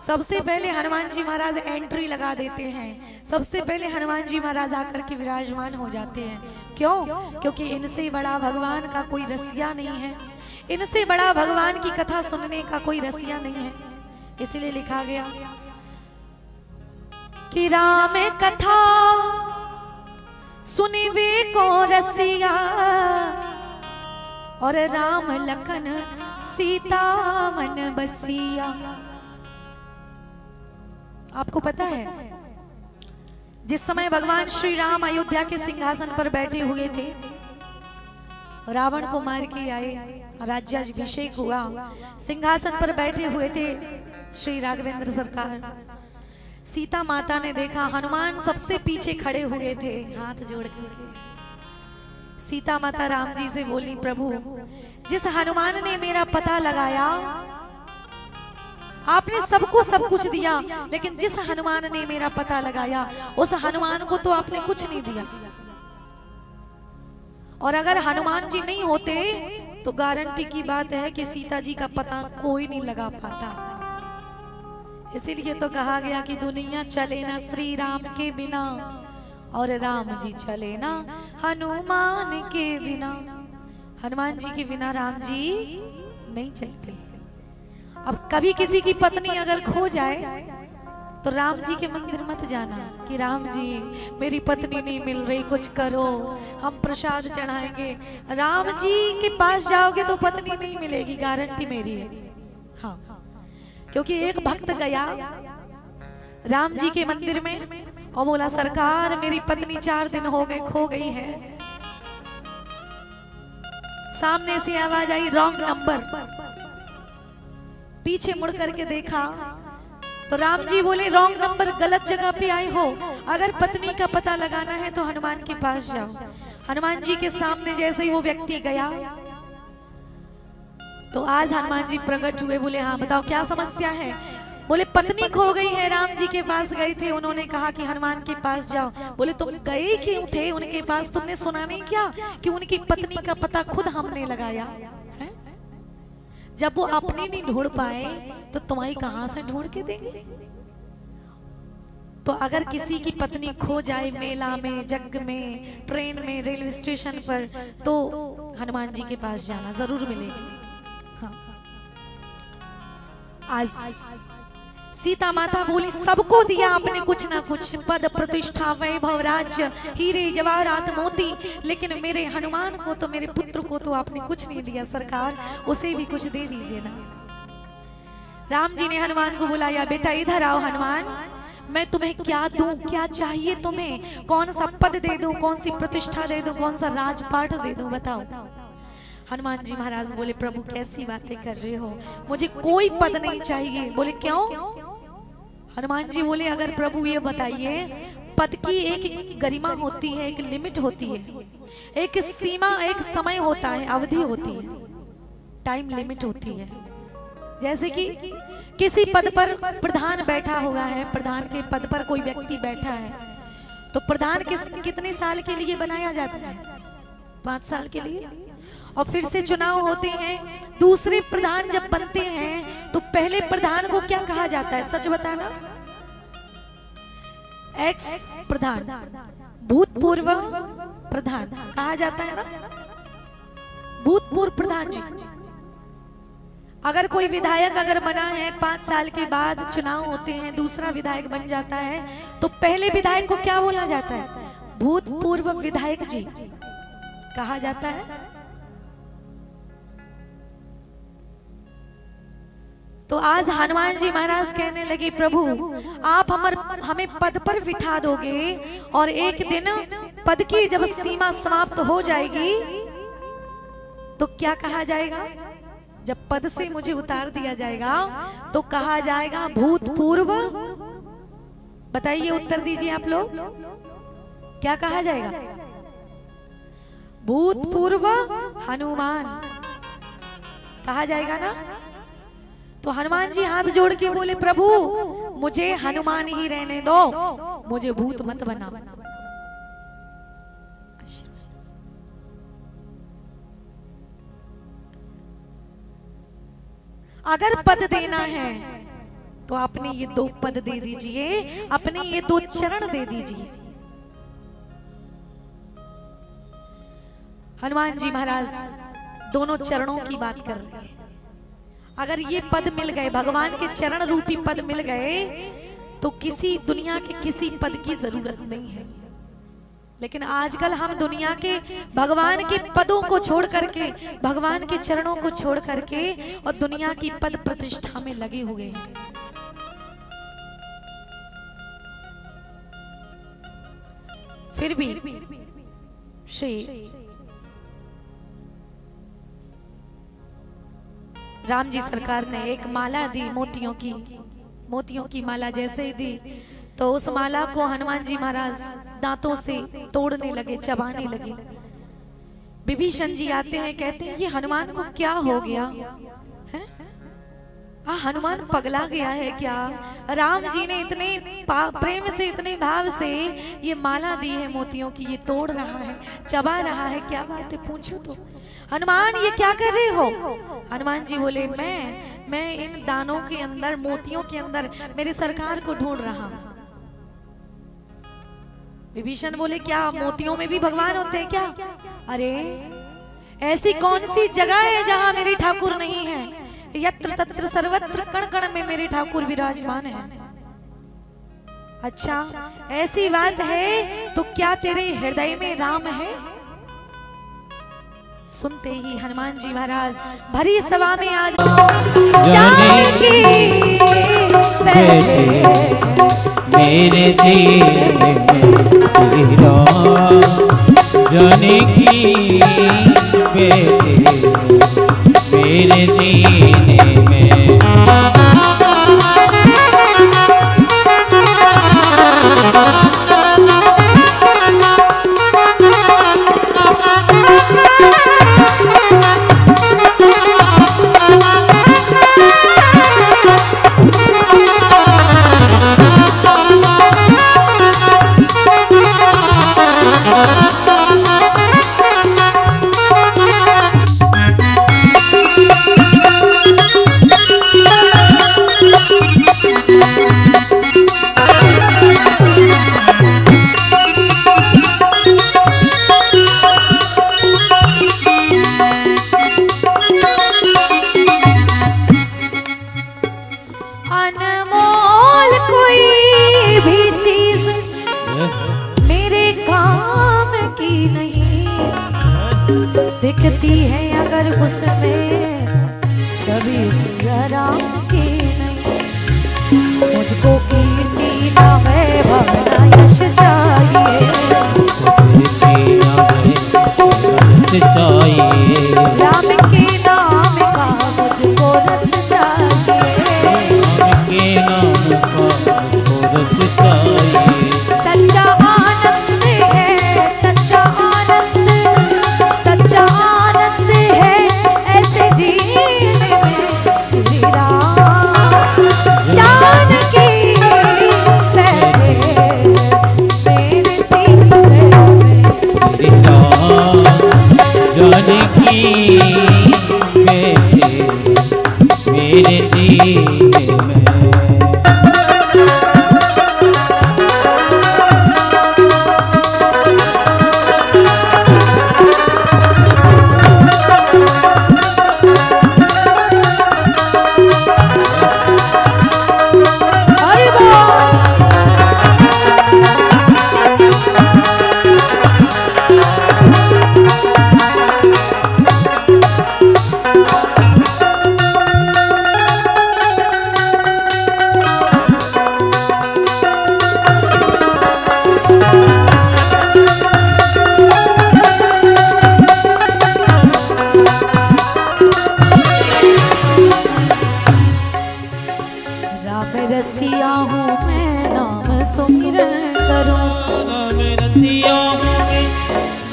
सबसे पहले हनुमान जी महाराज एंट्री लगा देते हैं, सबसे पहले हनुमान जी महाराज आकर के विराजमान हो जाते हैं। क्यों? क्योंकि इनसे बड़ा भगवान का कोई रसिया नहीं है, इनसे बड़ा भगवान की कथा सुनने का कोई रसिया नहीं है। इसलिए लिखा गया कि राम कथा सुनिवे को रसिया, और राम लखन सीता मन बसिया। आपको पता है जिस समय भगवान श्री राम अयोध्या के सिंहासन पर बैठे हुए थे, रावण को मार के आए, राज्याभिषेक हुआ, सिंहासन पर बैठे हुए थे श्री राघवेंद्र सरकार। सीता माता ने देखा हनुमान सबसे पीछे खड़े हुए थे हाथ जोड़ करके। सीता माता राम जी से बोली, प्रभु जिस हनुमान ने मेरा पता लगाया, आपने सबको सब कुछ दिया, लेकिन जिस हनुमान ने मेरा पता लगाया उस हनुमान को तो आपने कुछ नहीं दिया। और अगर हनुमान जी नहीं होते तो गारंटी की बात है कि सीता जी का पता कोई नहीं लगा पाता। इसीलिए तो कहा गया कि दुनिया चले ना श्री राम के बिना, और राम जी चले ना हनुमान के बिना। हनुमान जी के बिना राम जी नहीं चलते। अब कभी किसी की पत्नी अगर खो जाए तो राम जी के मंदिर मत जाना कि राम जी मेरी पत्नी नहीं मिल रही, कुछ करो, हम प्रसाद चढ़ाएंगे। राम जी के पास जाओगे तो पत्नी नहीं मिलेगी, गारंटी मेरी है। हाँ, क्योंकि एक भक्त गया राम जी के मंदिर में और बोला, सरकार मेरी पत्नी 4 दिन हो गए खो गई है। सामने से आवाज आई, रॉन्ग नंबर। पीछे मुड़ करके देखा तो राम जी बोले, रॉन्ग नंबर, गलत जगह पे आए हो। अगर पत्नी का पता लगाना है तो हनुमान के पास जाओ। हनुमान जी के सामने जैसे ही वो व्यक्ति गया तो आज हनुमान जी प्रकट हुए। बोले, हाँ बताओ क्या समस्या है? बोले, पत्नी खो गई है, राम जी के पास गए थे, उन्होंने कहा कि हनुमान के पास जाओ। बोले, तुम गए क्यों थे उनके पास? तुमने सुना नहीं क्या कि उनकी पत्नी का पता खुद हमने लगाया है? जब वो अपने नहीं ढूंढ पाए तो तुम्हारी कहां से ढूंढ के देंगे? तो अगर किसी की पत्नी खो जाए मेला में, जग में, ट्रेन में, रेलवे स्टेशन पर, तो हनुमान जी के पास जाना, जरूर मिलेगी। हाँ। आज सीता माता बोली, सबको दिया आपने कुछ ना कुछ, पद प्रतिष्ठा वैभव राज्य हीरे जवाहरात मोती, लेकिन मेरे हनुमान को तो, मेरे पुत्र को तो आपने कुछ नहीं दिया। सरकार उसे भी कुछ दे दीजिए ना। राम जी ने हनुमान को बुलाया, बेटा इधर आओ हनुमान, मैं तुम्हें क्या दूं, क्या चाहिए तुम्हें? कौन सा पद दे दूं, कौन सी प्रतिष्ठा दे दूं, कौन सा राजपाट दे दूं, बताओ। हनुमान जी महाराज बोले, प्रभु कैसी बातें कर रहे हो, मुझे कोई पद नहीं चाहिए। बोले, क्यों? हनुमान जी बोले, अगर प्रभु ये बताइए, पद की एक गरिमा होती है, एक लिमिट होती है, एक सीमा, एक समय होता है, अवधि होती है, टाइम लिमिट होती है। जैसे कि किसी पद पर प्रधान बैठा हुआ है, प्रधान के पद पर कोई व्यक्ति बैठा है, तो प्रधान कितने साल के लिए बनाया जाता है? 5 साल के लिए। और फिर से चुनाव होते हैं, दूसरे प्रधान जब बनते हैं तो पहले प्रधान को क्या कहा जाता है? सच बताना। एक्स प्रधान, भूतपूर्व प्रधान कहा जाता है ना, भूतपूर्व प्रधान जी। अगर कोई विधायक अगर बना है, 5 साल के बाद चुनाव होते हैं, दूसरा विधायक बन जाता है, तो पहले विधायक को क्या बोला जाता है? भूतपूर्व विधायक जी कहा जाता है। तो आज हनुमान जी महाराज कहने लगे, प्रभु आप हमें पद पर बिठा दोगे, और एक दिन पद की जब सीमा समाप्त हो जाएगी तो क्या कहा जाएगा? जब पद से मुझे उतार दिया जाएगा तो कहा जाएगा भूतपूर्व। बताइए, उत्तर दीजिए आप लोग, क्या कहा जाएगा? भूतपूर्व हनुमान कहा जाएगा ना। तो हनुमान जी हाथ जोड़ के बोले, प्रभु मुझे हनुमान ही रहने दो, मुझे भूत मत बना। अगर पद देना है तो आपने ये 2 पद दे दीजिए, अपने ये 2 चरण दे दीजिए। हनुमान जी महाराज दोनों चरणों की बात कर रहे हैं। अगर ये पद मिल गए, भगवान के चरण रूपी पद मिल गए, तो किसी दुनिया के किसी पद की जरूरत नहीं है। लेकिन आजकल हम दुनिया के भगवान के पदों को छोड़ करके, भगवान के चरणों को छोड़ करके और दुनिया की पद प्रतिष्ठा में लगे हुए हैं। फिर भी श्री राम जी सरकार ने एक माला दी, मोतियों की माला जैसे ही दी, तो उस माला को हनुमान जी महाराज दांतों से तोड़ने लगे, चबाने लगे। विभीषण जी आते हैं, कहते हैं ये हनुमान को क्या हो गया है? हनुमान पगला गया है क्या? राम जी ने इतने प्रेम से, इतने भाव से ये माला दी है मोतियों की, ये तोड़ रहा है, चबा रहा है, क्या बात है? पूछो तो हनुमान ये क्या कर रहे हो? हनुमान जी बोले मैं इन दानों के अंदर, मोतियों के अंदर मेरे सरकार को ढूंढ रहा हूं। विभीषण बोले क्या मोतियों में भी भगवान होते हैं क्या? अरे ऐसी कौन सी जगह है जहां मेरे ठाकुर नहीं है? यत्र तत्र सर्वत्र कण कण में मेरे ठाकुर विराजमान है। अच्छा ऐसी बात है तो क्या तेरे हृदय में राम है? सुनते ही हनुमान जी महाराज भरी सभा में आज जानकी मेरे जानकी बेटे मेरे सीने में दिखती है अगर उसमें छवि सिया राम की नहीं। मुझको कीर्ति ना वैभव ना यश चाहिए, राम के नाम का मुझको रस चाहिए, राम के नाम का मुझको रस चाहिए। सच्चा आनंद है, सच्चा आनंद, सच्चा आनंद है ऐसे जीने में श्री राम जानकी बैठे मेरे सीने में, श्री राम जानकी बैठे मेरे सीने में। रसिया हूँ मैं नाम सुमिरन करूँ, राम रसिया हूँ मैं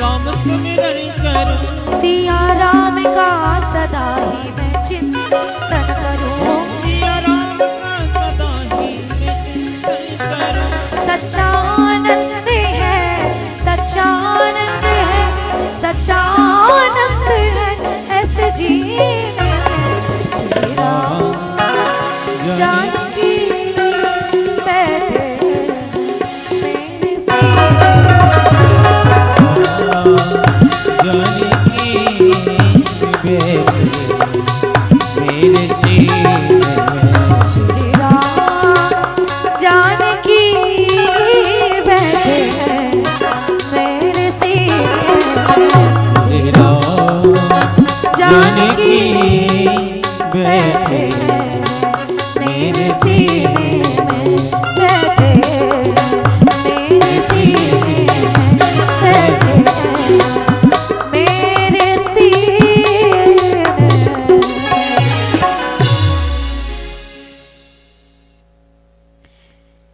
राम सुमिरन करूँ, सिया राम का सदा ही मैं चिंतन करूँ, सिया राम का सदा ही मैं चिंतन करूँ। सच्चा आनंद है, सच्चा आनंद है, सच्चा आनंद है ऐसे जीने में श्री राम जानकी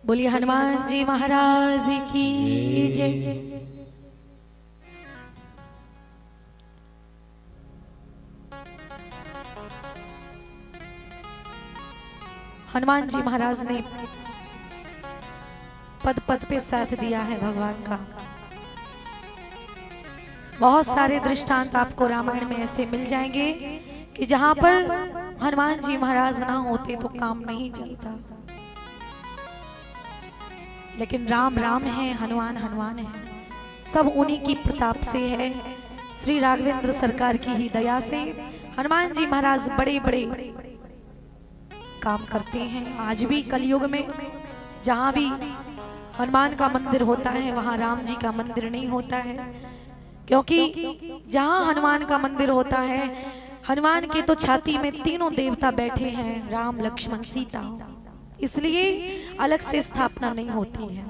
बोलिए हनुमान जी महाराज की जय। हनुमान जी महाराज ने पद पद पे साथ दिया है भगवान का। बहुत सारे दृष्टांत आपको रामायण में ऐसे मिल जाएंगे कि जहां पर हनुमान जी महाराज ना होते तो काम नहीं चलता। लेकिन राम राम है, हनुमान हनुमान है, सब उन्हीं की प्रताप से है। श्री राघवेंद्र सरकार की ही दया से हनुमान जी महाराज बड़े बड़े काम करते हैं। आज भी कलयुग में जहां भी हनुमान का मंदिर होता है वहां राम जी का मंदिर नहीं होता है, क्योंकि जहां हनुमान का मंदिर होता है हनुमान के तो छाती में तीनों देवता बैठे हैं, राम लक्ष्मण सीता, इसलिए अलग से स्थापना नहीं होती है।